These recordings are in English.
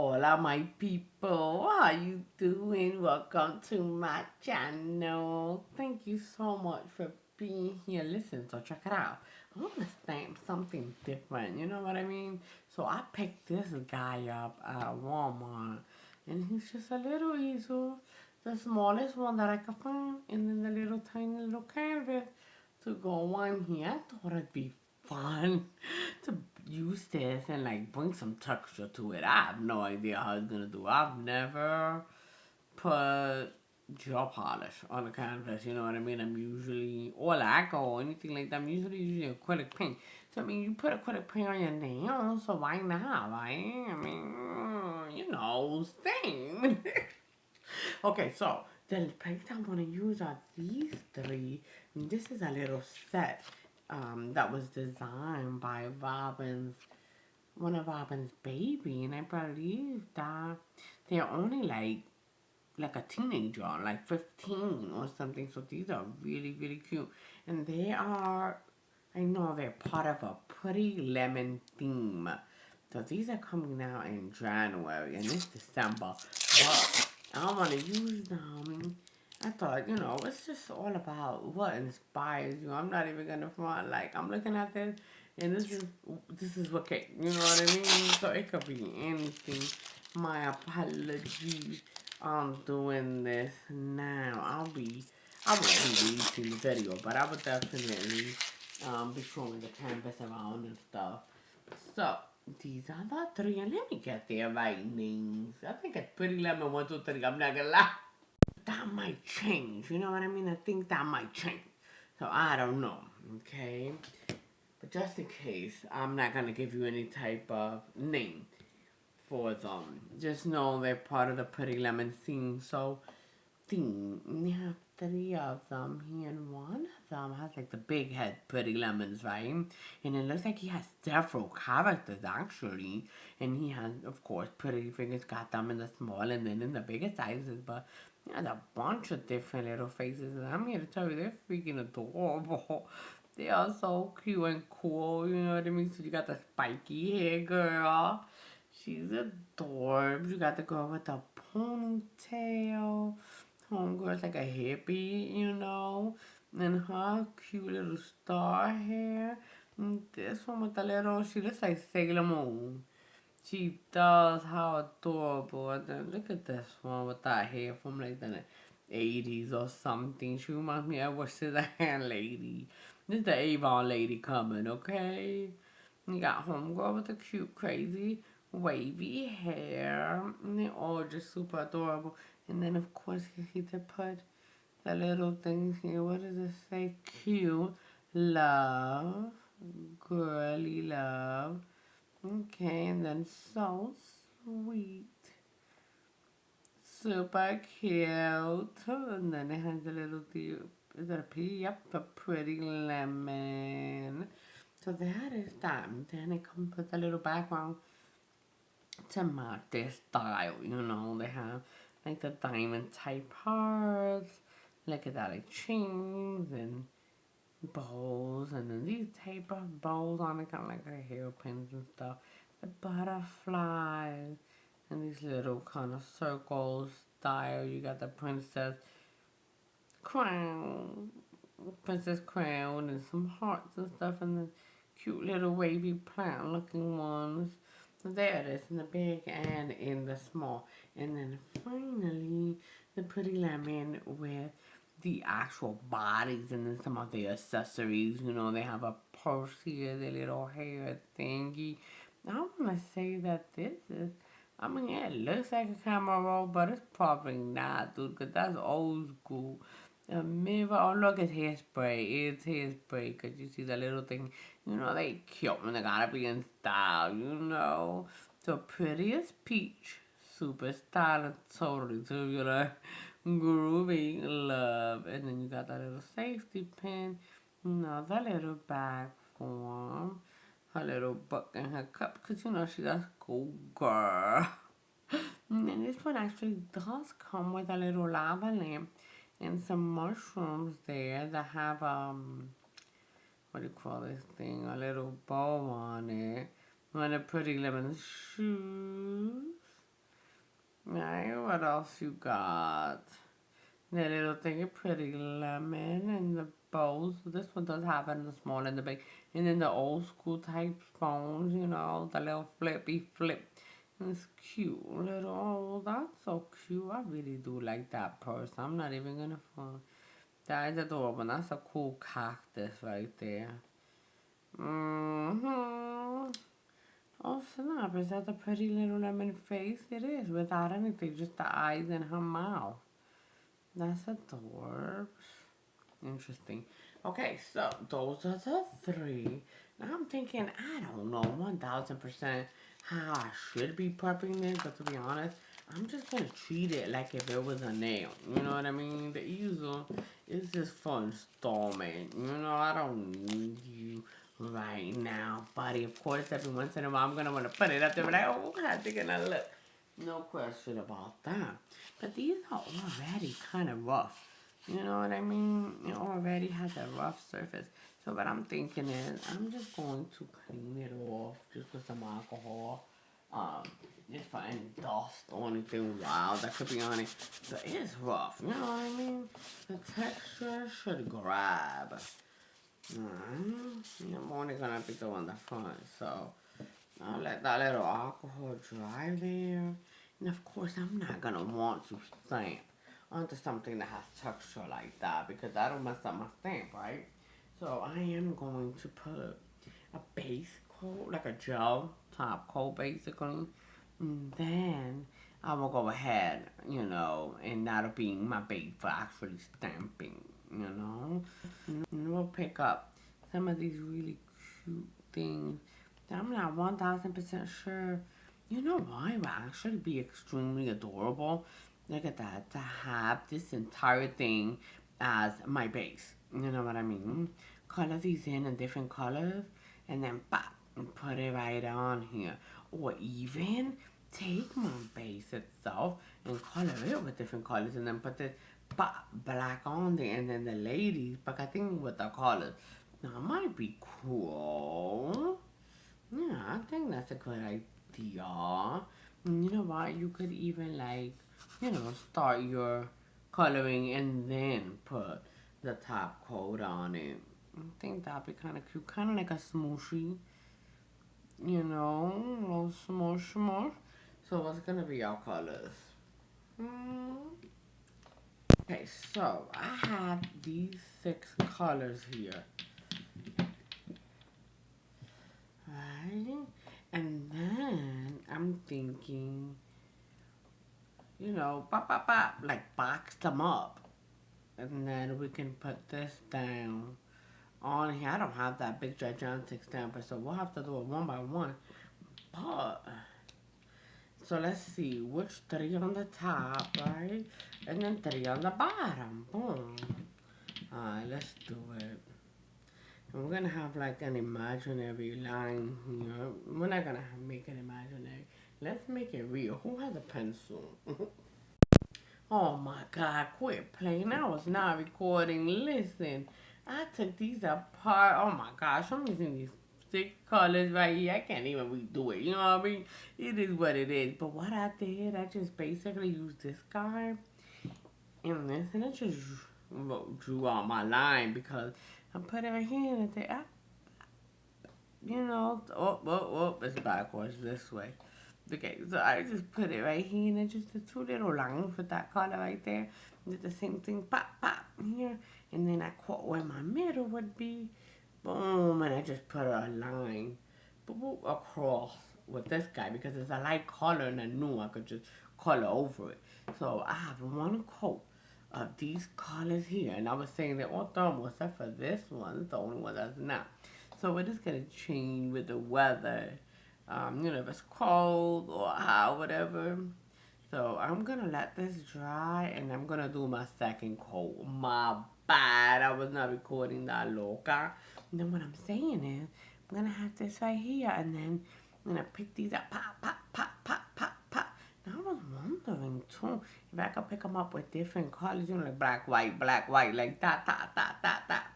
Hola, my people. How you doing? Welcome to my channel. Thank you so much for being here. Listen, so check it out. I want to stamp something different. You know what I mean? So I picked this guy up at Walmart, and he's just a little easel, the smallest one that I could find, and then the little tiny little canvas to go on here. I thought it'd be fun to use this and like bring some texture to it. I have no idea how it's gonna do. I've never put gel polish on a canvas, you know what I mean? I'm usually, or lacquer or anything like that, I'm usually using acrylic paint. So I mean, you put acrylic paint on your nails, so why not, right? I mean, you know, same. Okay, so the paints I want to use are these three. This is a little set that was designed by one of Robin's baby, and I believe that they're only like a teenager, like 15 or something. So these are really, really cute. And they are, I know they're part of a Pretty Lemon theme. So these are coming out in January and it's December. But I want to use them. I thought, it's just all about what inspires you. I'm not even gonna front. Like I'm looking at this, and this is what cake. You know what I mean? So it could be anything. My apologies. I'm doing this now. I won't be releasing the video, but I would definitely be showing the canvas around and stuff. So these are the three, and let me get their right names. I think it's Pretty Lemon 1, 2, 3. I'm not gonna lie. That might change. You know what I mean? I think that might change. So I don't know. Okay. But just in case, I'm not gonna give you any type of name for them. Just know they're part of the Pretty Lemon theme. So we have three of them here, and one of them has like the big head Pretty Lemons, right? And it looks like he has several characters actually, and he has, of course, Pretty Fingers got them in the small and then in the bigger sizes, but he has a bunch of different little faces, and I'm here to tell you they're freaking adorable. They are so cute and cool, you know what I mean? So you got the spiky hair girl. She's adorable. You got the girl with the ponytail. Homegirl's like a hippie, and her cute little star hair. And this one with the little, she looks like Sailor Moon. She does, how adorable. And then look at this one with that hair from like the 80s or something. She reminds me of what's the hand lady. This is the Avon lady coming, okay? You got homegirl with the cute, crazy, wavy hair. And they're all just super adorable. And then, of course, he did put the little things here. What does it say? Cute, love, girly love. Okay, and then so sweet. Super cute. And then it has a little, is that a P? Yep, a Pretty Lemon. So that is that. And then it comes with a little background to match their style, They have like the diamond type hearts. Look at that, like chains and bows, and then these type of bows on it, kind of like hairpins and stuff. The butterflies and these little kind of circles style. You got the crown, princess crown, and some hearts and stuff, and the cute little wavy plant looking ones. So there it is in the big and in the small. And then finally, the Pretty Lemon with the actual bodies and then some of the accessories. They have a purse here, the little hair thingy. I want to say that this is, I mean, it looks like a camera roll, but it's probably not, dude, because that's old school. A mirror, oh look, it's hairspray. It's hairspray, because you see the little thing. They cute when they gotta be in style. So pretty as peach. Super stylish, totally tubular, groovy love. And then you got that little safety pin. The little bag form. Her little book and her cup, because she's a school girl. And then this one actually does come with a little lava lamp and some mushrooms there that have what do you call this thing? A little bow on it. One of Pretty Lemon shoes. Right, what else you got? The little thing of pretty lemon and the bowls. This one does have it in the small and the big. And then the old school type phones, the little flippy flip. And it's cute. Little, oh, that's so cute. I really do like that purse. I'm not even gonna phone. That is adorable. That's a cool cactus right there. Mm-hmm. Oh, snap. Is that the pretty little lemon face? It is, without anything, just the eyes and her mouth. That's adorable. Interesting. Okay, so those are the three. Now I'm thinking, I don't know, 1000% how I should be prepping this, but to be honest, I'm just gonna treat it like if it was a nail. You know what I mean? The easel is just for installment. I don't need you right now, buddy. Of course, every once in a while, I'm gonna want to put it up there, but like, oh, how's it gonna look? No question about that. But these are already kind of rough. You know what I mean? It already has a rough surface. So what I'm thinking is I'm just going to clean it off just with some alcohol. Just for any dust or anything wild that could be on it. But it's rough, you know what I mean? The texture should grab. I'm only gonna be doing the front, so I'll let that little alcohol dry there. And of course, I'm not gonna want to stamp onto something that has texture like that because that'll mess up my stamp, right? So I am going to put a base coat, like a gel top coat basically. And then I will go ahead, and that'll be my base for actually stamping. And we'll pick up some of these really cute things that I'm not 1000% sure. You know why would actually be extremely adorable? Look at that, to have this entire thing as my base. You know what I mean? Color these in different colors and then pop and put it right on here. Or even take my base itself and color it with different colors and then put this black on there and then the ladies, but I think with the colors. Now, it might be cool. Yeah, I think that's a good idea. And you know what? You could even start your coloring and then put the top coat on it. I think that'd be kind of cute. Kind of like a smooshie. A little smush smush. So what's gonna be our colors? Hmm. Okay, so I have these 6 colors here. Right? And then I'm thinking, pop, pop, pop, like box them up. And then we can put this down on here. I don't have that big gigantic stamper, so we'll have to do it one by one. But, so let's see, which 3 on the top, right? And then 3 on the bottom. Boom. Alright, let's do it. And we're gonna have like an imaginary line here. We're not gonna make it imaginary. Let's make it real. Who has a pencil? Oh my God, quit playing. I was not recording. Listen, I took these apart. Oh my gosh, I'm using these 6 colors right here. I can't even redo it. You know what I mean? It is what it is. But what I did, I just basically used this guy and this, and I just drew out my line because I put it right here and I said, it's backwards this way. Okay, so I just put it right here and then just the 2 little lines with that color right there. Did the same thing, pop, pop, here. And then I caught where my middle would be. Boom, and I just put a line across with this guy because it's a light color and I knew I could just color over it. So I have 1 coat of these colors here. And I was saying they're all thermal except for this one. It's the only one that's not. So it is going to change with the weather. If it's cold or hot, whatever. So I'm going to let this dry and I'm going to do my 2nd coat. My bad. I was not recording that loca. And then what I'm saying is I'm going to have this right here and then I'm going to pick these up. Pop, pop, pop, pop, pop, pop. Now I was wondering too if I could pick them up with different colors, like black, white, like that, that, that, that, that.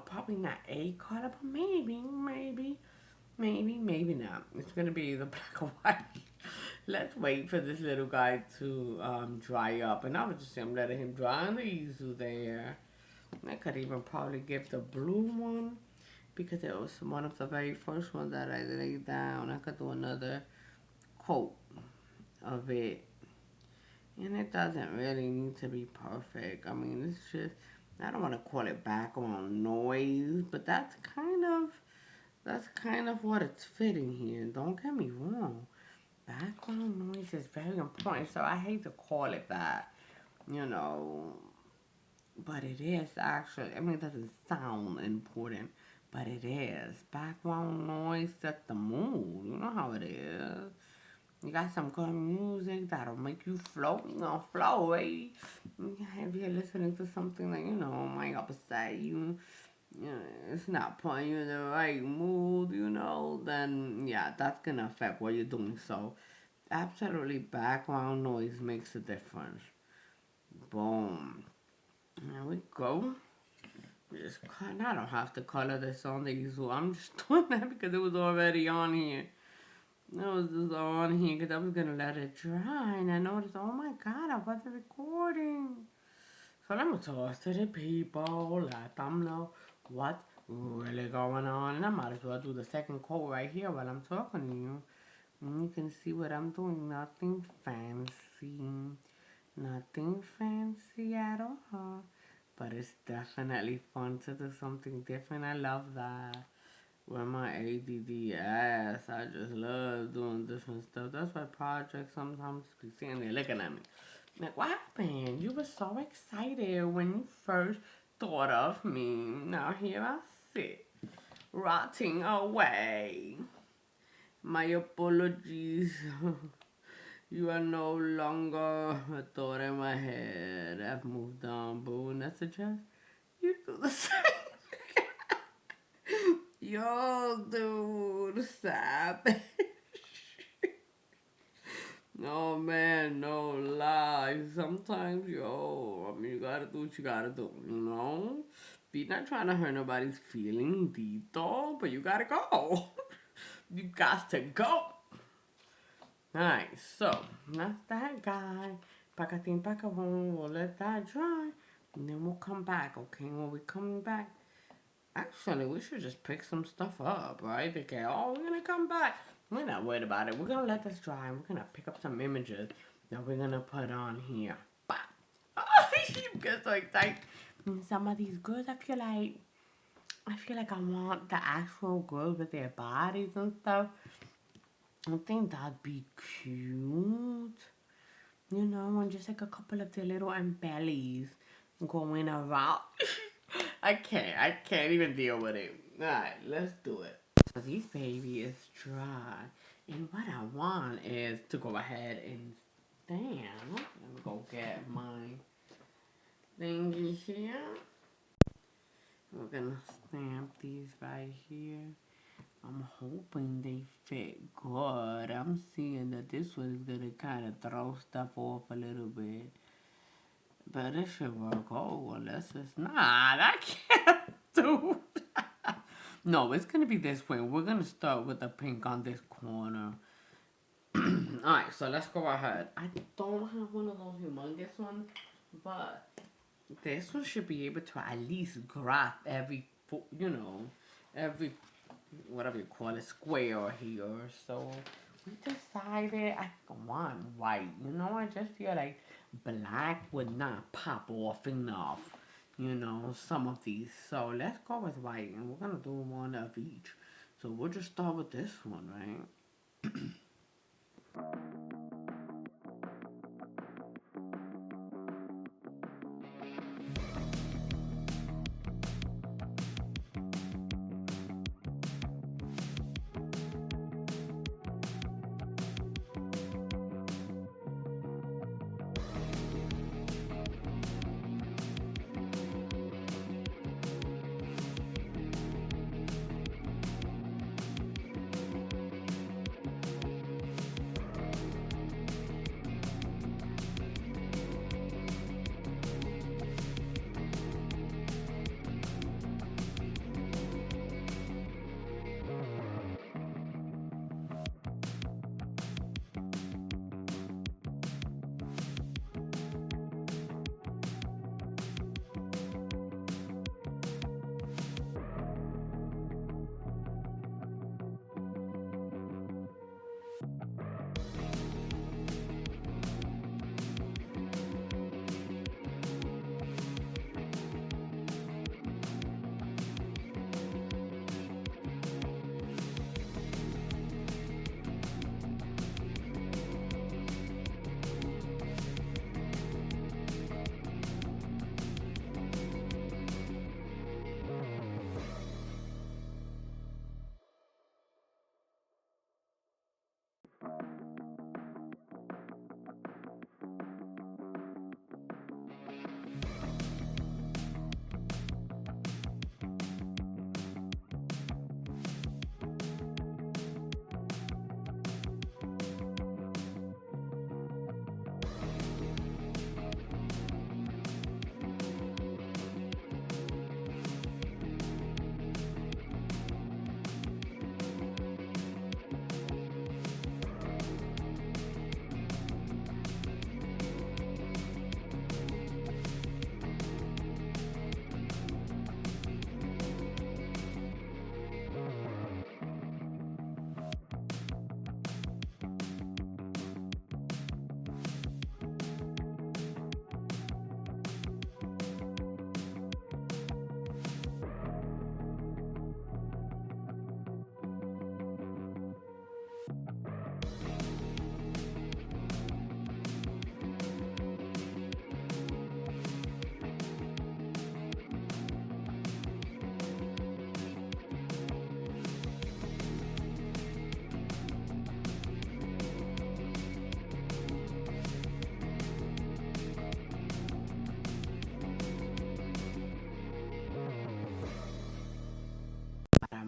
Probably not a color, but maybe not. It's gonna be either black or white. Let's wait for this little guy to dry up. And I was just I'm letting him dry on the easel there. I could even probably give the blue one because it was one of the very first ones that I laid down. I could do another coat of it. And it doesn't really need to be perfect. I mean, it's just, I don't want to call it background noise, but that's kind of what it's fitting here. Don't get me wrong. Background noise is very important, so I hate to call it that, you know, but it is actually, I mean, it doesn't sound important, but it is. Background noise sets the mood. You know how it is. You got some good music that'll make you float. You gonna flow, baby. If you're listening to something that, might upset you, it's not putting you in the right mood, then yeah, that's gonna affect what you're doing. So, absolutely, background noise makes a difference. Boom. There we go. Just cut. I don't have to color this on the easel. I'm just doing that because it was already on here. It was just on here because I was gonna let it dry, and I noticed, oh my god, I wasn't recording. So let me talk to the people, let them know what's really going on, and I might as well do the second quote right here while I'm talking to you. And you can see what I'm doing. Nothing fancy, nothing fancy at all. But it's definitely fun to do something different. I love that. With my ADD ass, I just love doing different stuff. That's why projects sometimes be sitting there looking at me. Like, what happened? You were so excited when you first thought of me. Now here I sit, rotting away. My apologies. You are no longer a thought in my head. I've moved on, boo. And I suggest you do the same. Yo, dude, savage. No, man, no lie. Sometimes, I mean, you gotta do what you gotta do, Be not trying to hurt nobody's feeling, Dito, but you gotta go. You got to go. Alright, so, that's that guy. Pacatin pacabon, we'll let that dry. And then we'll come back, okay? When we come back, actually, we should just pick some stuff up, right? Because, we're gonna come back. We're not worried about it. We're gonna let this dry. And we're gonna pick up some images that we're gonna put on here. Bah! Oh, you get so excited. Some of these girls, I feel like I want the actual girls with their bodies and stuff. I think that'd be cute. And just like a couple of their little bellies going around. I can't even deal with it. Alright, let's do it. So this baby is dry. And what I want is to go ahead and stamp. Let me go get my thingy here. We're gonna stamp these right here. I'm hoping they fit good. I'm seeing that this one is gonna kind of throw stuff off a little bit. But it should work. Oh, well, let's just... Nah, I can't do that. No, it's gonna be this way. We're gonna start with the pink on this corner. Alright, so let's go ahead. I don't have one of those humongous ones, but this one should be able to at least grasp every, every, whatever you call it, square here. So we decided I want white. I just feel like black would not pop off enough. Some of these. So let's go with white, and we're gonna do one of each. So we'll just start with this one, right?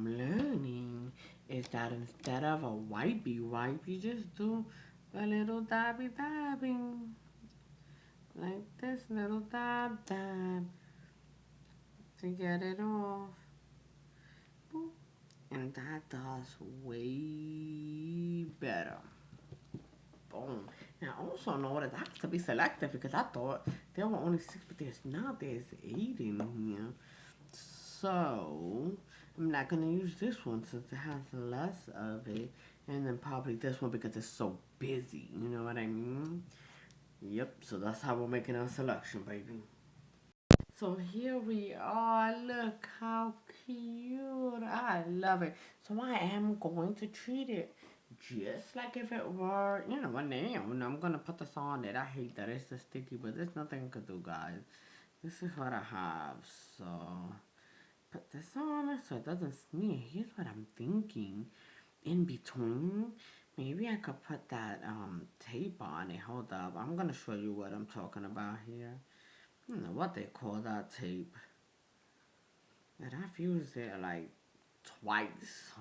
I'm learning is that instead of a wipey wipe, you just do a little dabby dabbing. Like this little dab dab to get it off. Boop. And that does way better. Boom. Now also notice I have to be selective because I thought there were only 6, but there's 8 in here. So I'm not gonna use this one since it has less of it, and then probably this one because it's so busy. You know what I mean? Yep. So that's how we're making our selection, baby. So here we are. Look how cute. I love it. So I am going to treat it just like if it were, a nail. And I'm going to put this on it. I hate that it's so sticky, but there's nothing I could do, guys. This is what I have. So put this on it so it doesn't smear. Here's what I'm thinking. In between, maybe I could put that tape on it. Hold up. I'm going to show you what I'm talking about here. I don't know what they call that tape. And I've used it like twice.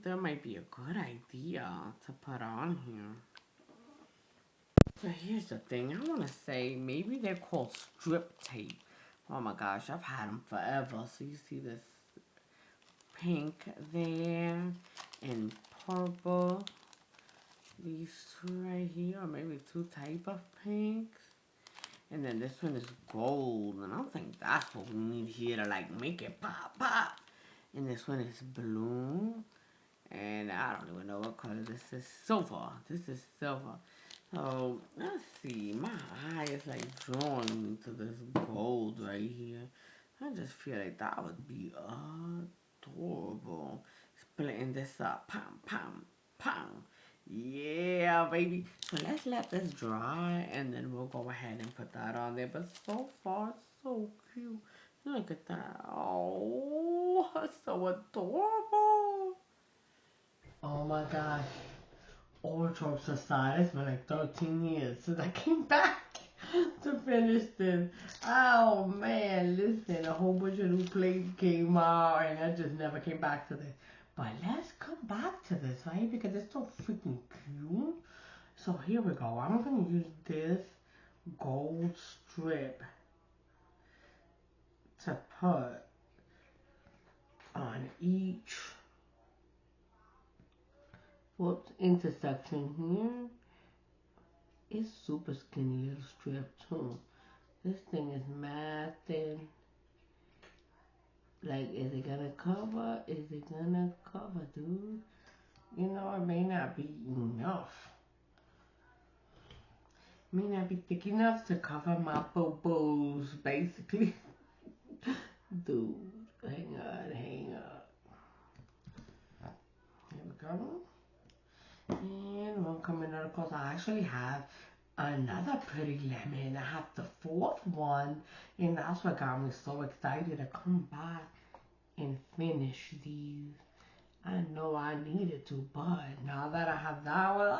That might be a good idea to put on here. So here's the thing. I want to say maybe they're called strip tape. Oh my gosh, I've had them forever. So you see this pink there and purple. These two right here, or maybe two type of pinks. And then this one is gold, and I think that's what we need here to like make it pop, pop. And this one is blue, and I don't even know what color this is. Silver. This is silver. So let's see. My eye is like drawing me to this gold right here. I just feel like that would be adorable. Splitting this up, pam, pam, pam. Yeah, baby. So let's let this dry and then we'll go ahead and put that on there. But so far, so cute. Look at that. Oh, so adorable. Oh my gosh. All jokes aside, it's been like 13 years since I came back to finish this. Oh man, listen, a whole bunch of new plays came out and I just never came back to this. But let's come back to this, right? Because it's so freaking cute. So here we go. I'm going to use this gold strip to put on each intersection here. It's super skinny little strip too. This thing is mad thin. Like, is it gonna cover? Is it gonna cover, dude? You know, it may not be enough. May not be thick enough to cover my boo-boos, basically. Dude, hang on, hang on. Here we go. And one coming out, of course, I actually have another pretty lemon. I have the fourth one, and that's what got me so excited to come back and finish these. I know I needed to, but now that I have that one,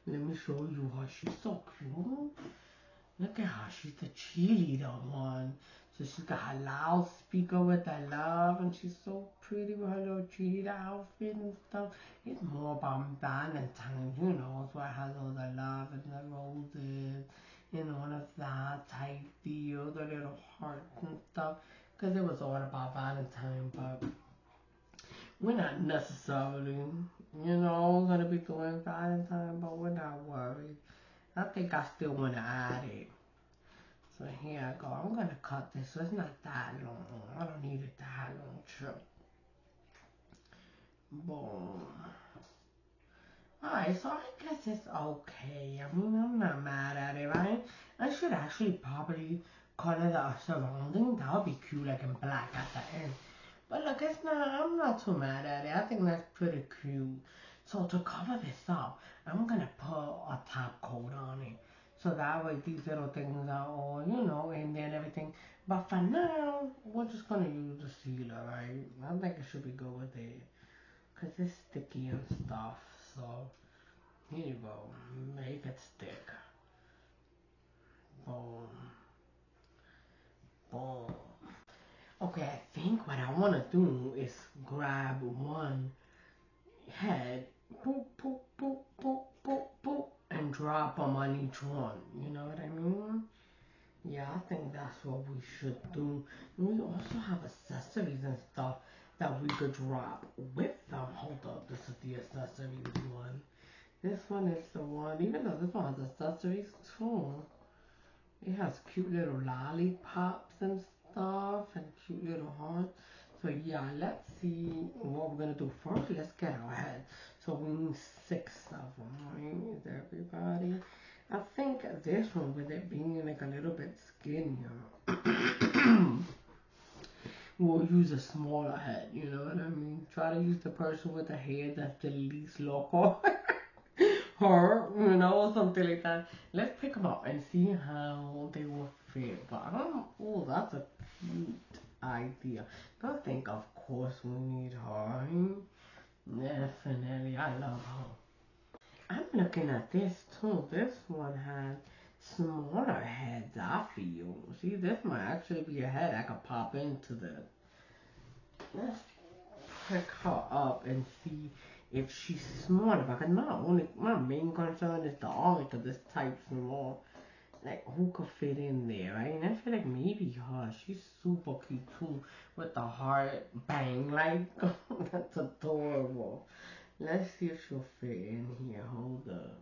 let me show you how she's so cute. Look at how she's the cheerleader one. So she's got her loudspeaker with I love, and she's so pretty with her little cheerleader outfit and stuff. It's more about Valentine's, so it has all the love and the roses and all of that type deal, the little hearts and stuff. Because it was all about Valentine, but we're not necessarily, gonna be doing Valentine, but we're not worried. I think I still want to add it. So here I go. I'm gonna cut this so it's not that long. I don't need it that long, true. Boom. Alright, so I guess it's okay. I mean, I'm not mad at it, right? I should actually probably color the surrounding. That would be cute, like in black at the end. But look, I'm not too mad at it. I think that's pretty cute. So to cover this up, I'm gonna put a top coat on it. So that way these little things are all, in there and everything. But for now, we're just gonna use the sealer, right? I think it should be good with it. Cause it's sticky and stuff, so here you go. Make it stick. Boom. Boom. Okay, I think what I want to do is grab one head, boop, boop, boop, boop, boop, boop, and drop them on each one. You know what I mean? Yeah, I think that's what we should do. We also have accessories and stuff that we could drop with them. Hold up, this is the accessories one. This one is the one, even though this one has accessories too. It has cute little lollipops and stuff and cute little hearts. So yeah, let's see what we're gonna do first. Let's get our head. So we need 6 of them, right? Is everybody? I think this one, with it being like a little bit skinnier, we'll use a smaller head. You know what I mean? Try to use the person with the hair that's the least local. Her, you know, or something like that. Let's pick them up and see how they will fit. But I don't. Oh, that's a cute idea. But I think, of course, we need her. Definitely, I love her. I'm looking at this too. This one has smaller heads. I feel. See, this might actually be a head I could pop into this. Let's pick her up and see if she's smart. Because my main concern is the arms of this type small. Like who could fit in there, right? And I feel like maybe her. She's super cute too with the heart bang like that's adorable. Let's see if she'll fit in here. Hold up.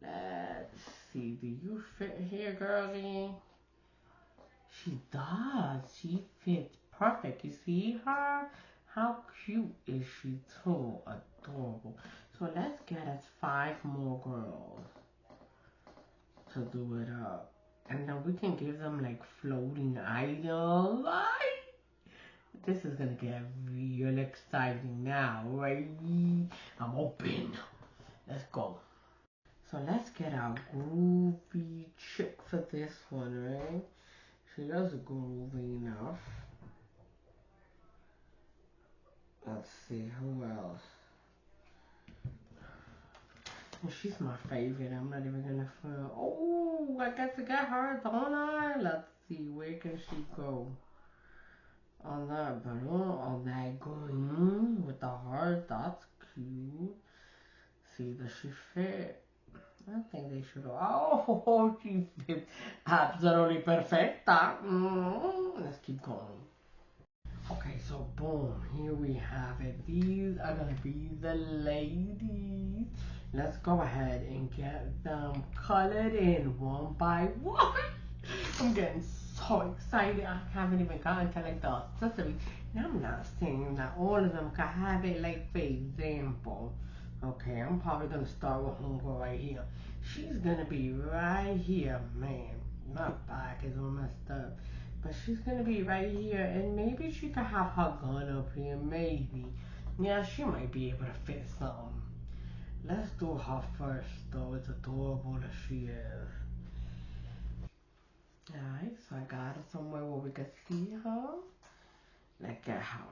Let's see. Do you fit here, girlie? She does. She fits perfect. You see her? How cute is she too? Adorable. So let's get us 5 more girls to do it up. And then we can give them like floating items. Like, this is gonna get real exciting now, right? I'm open. Let's go. So let's get our groovy chick for this one, right? She does groovy enough. Let's see who else. Well, she's my favorite. I'm not even gonna feel. Oh, I got to get her, don't I? Let's see, where can she go? On that balloon, on that green with the heart. That's cute. See, does she fit? I think they should. Oh, she fits absolutely perfecta. Let's keep going. Okay, so boom, here we have it. These are gonna be the ladies. Let's go ahead and get them colored in one by one. I'm getting so excited. I haven't even gotten to like the accessories. And I'm not saying that all of them can have it. Like for example, okay, I'm probably gonna start with homegirl right here. She's gonna be right here, man. My back is all messed up. But she's gonna be right here, and maybe she could have her gun up here, maybe. Yeah, she might be able to fit some. Let's do her first, though. It's adorable that she is. Alright, so I got her somewhere where we can see her. Look at her.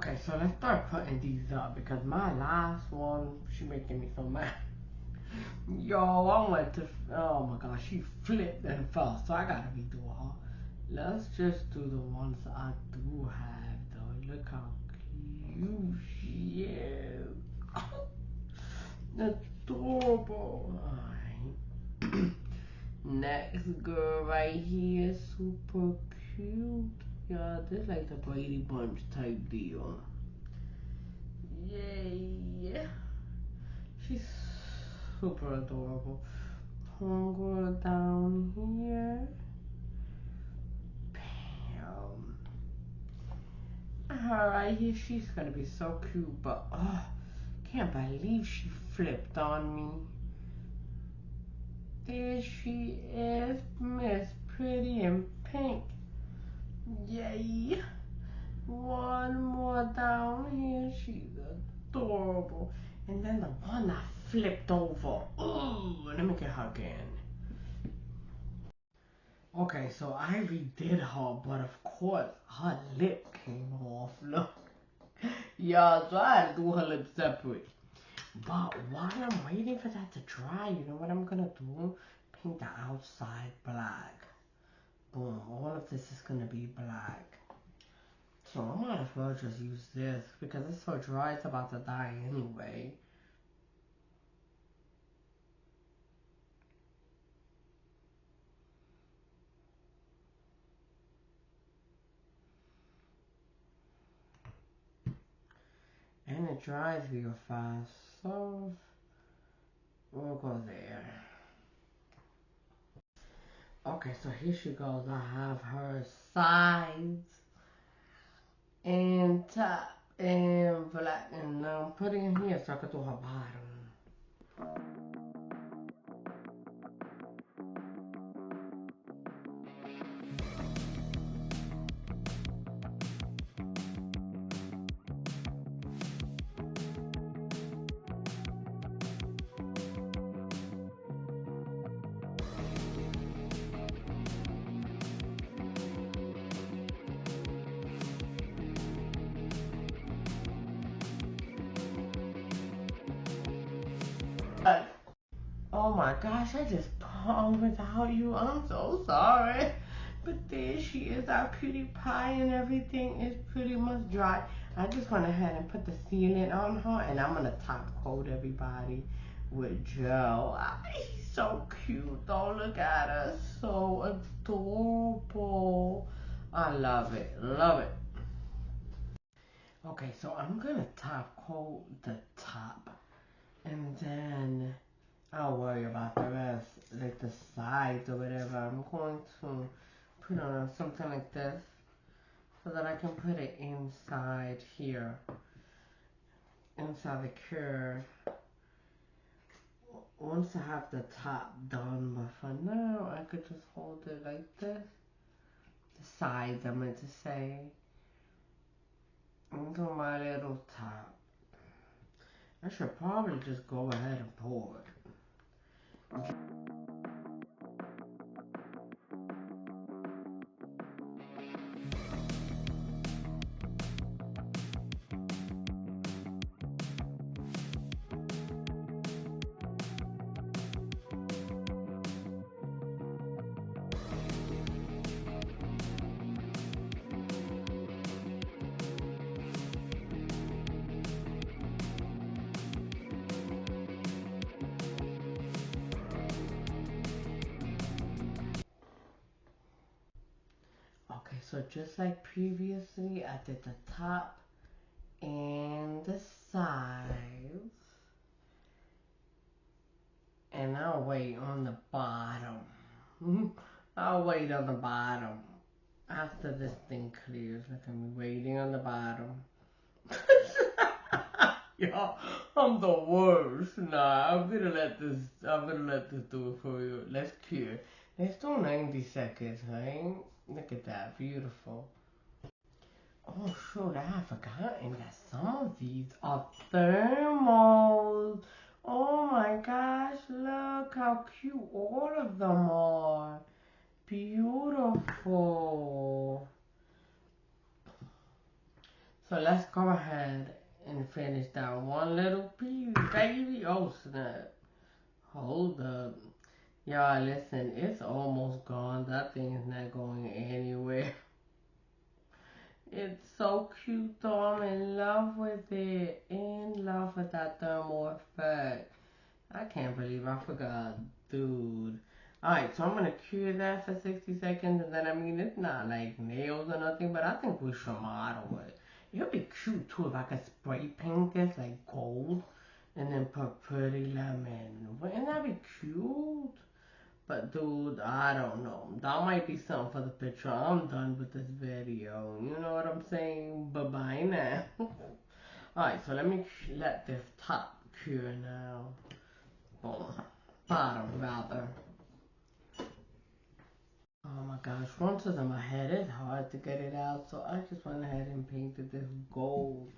Okay, so let's start putting these up because my last one, she making me so mad. Yo, I went to, oh my gosh, she flipped and fell, so I gotta redo her. Let's just do the ones I do have though. Look how cute she is. Adorable. Alright. Next girl right here, super cute. Yeah, this like the Brady Bunch type deal. Yay. She's super adorable. Homegirl down here. Bam. Her right here, she's gonna be so cute, but oh, can't believe she flipped on me. There she is, Miss Pretty in Pink. Yay. One more down here. She's adorable. And then the one that flipped over. Ooh, let me get her again. Okay, so I redid her, but of course her lip came off. Look. Yeah, so I had to do her lip separate. But while I'm waiting for that to dry, you know what I'm gonna do? Paint the outside black. Boom, all of this is gonna be black. So I might as well just use this because it's so dry, it's about to die anyway. And it dries real fast, so we'll go there. Okay, so here she goes. I have her sides and top and black, and I'm putting in here so I can do her bottom. Oh my gosh, I just pawned without you. I'm so sorry. But there she is, our cutie pie, and everything is pretty much dry. I just went ahead and put the sealant on her, and I'm gonna top coat everybody with gel. He's so cute though. Look at her, so adorable. I love it, love it. Okay, so I'm gonna top coat the top, and then I'll worry about the rest, like the sides or whatever. I'm going to put on something like this so that I can put it inside here, inside the cure. Once I have the top done, but for now I could just hold it like this. The sides, I meant to say, into my little top. I should probably just go ahead and pour it. Okay, so just like previously, I did the top and the sides. And I'll wait on the bottom. I'll wait on the bottom. After this thing clears, look at me waiting on the bottom. Yo, I'm the worst. Nah, I'm gonna let this do it for you. Let's cure. Let's do 90 seconds, right? Look at that, beautiful. Oh shoot, I have forgotten that some of these are thermals. Oh my gosh, look how cute all of them are. Beautiful. So let's go ahead and finish that one little piece, baby. Oh snap. Hold up. Y'all listen, it's almost gone. That thing is not going anywhere. It's so cute though. I'm in love with it. In love with that thermal effect. I can't believe I forgot, dude. Alright, so I'm gonna cure that for 60 seconds, and then I mean, it's not like nails or nothing, but I think we should model it. It would be cute too if I could spray paint this like gold and then put pretty lemon. Wouldn't that be cute? But dude, I don't know. That might be something for the picture. I'm done with this video. You know what I'm saying? Bye bye now. Alright, so let me let this top cure now. Boom. Bottom rather. Oh my gosh, once it's in my head, it's hard to get it out. So I just went ahead and painted this gold.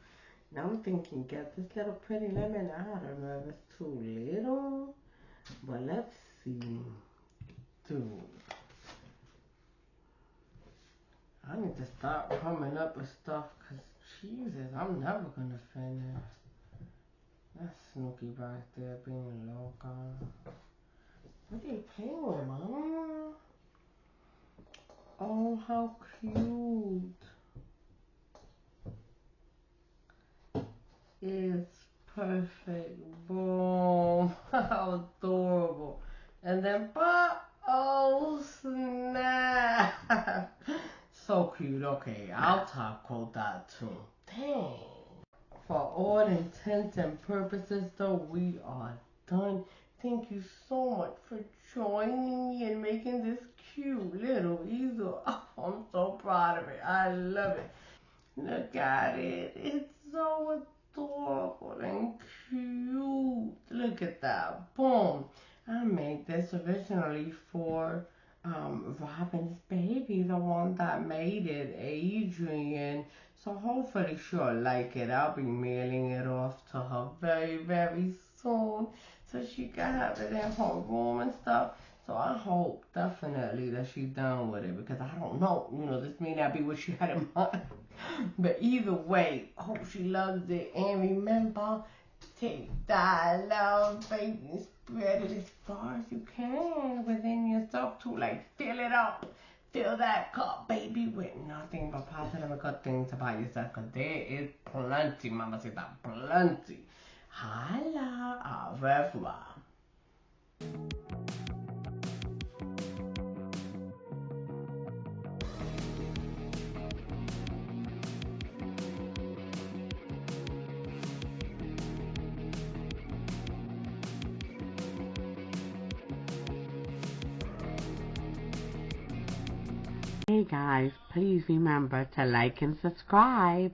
Now I'm thinking, get this little pretty lemon out. I don't know if it's too little. But let's see. Dude. I need to start coming up with stuff because, Jesus, I'm never going to finish. That's Snooki right there being loca. What are you playing with, Mama? Oh, how cute. It's perfect. Boom. How adorable. And then, oh, snap. So cute. Okay, I'll top coat that too. Dang. For all intents and purposes, though, we are done. Thank you so much for joining me and making this cute little easel. Oh, I'm so proud of it. I love it. Look at it. It's so adorable and cute. Look at that. Boom. I made this originally for Robin's baby, the one that made it, Adrian. So hopefully she'll like it. I'll be mailing it off to her very, very soon so she can have it in her room and stuff. So I hope definitely that she's done with it because I don't know, this may not be what she had in mind. But either way, hope she loves it. And remember, take that love, baby, and spread it as far as you can within yourself to fill it up. Fill that cup, baby, with nothing but positive and good things about yourself. Because there is plenty, mama said that, plenty. Holla, au revoir. Hey guys, please remember to like and subscribe.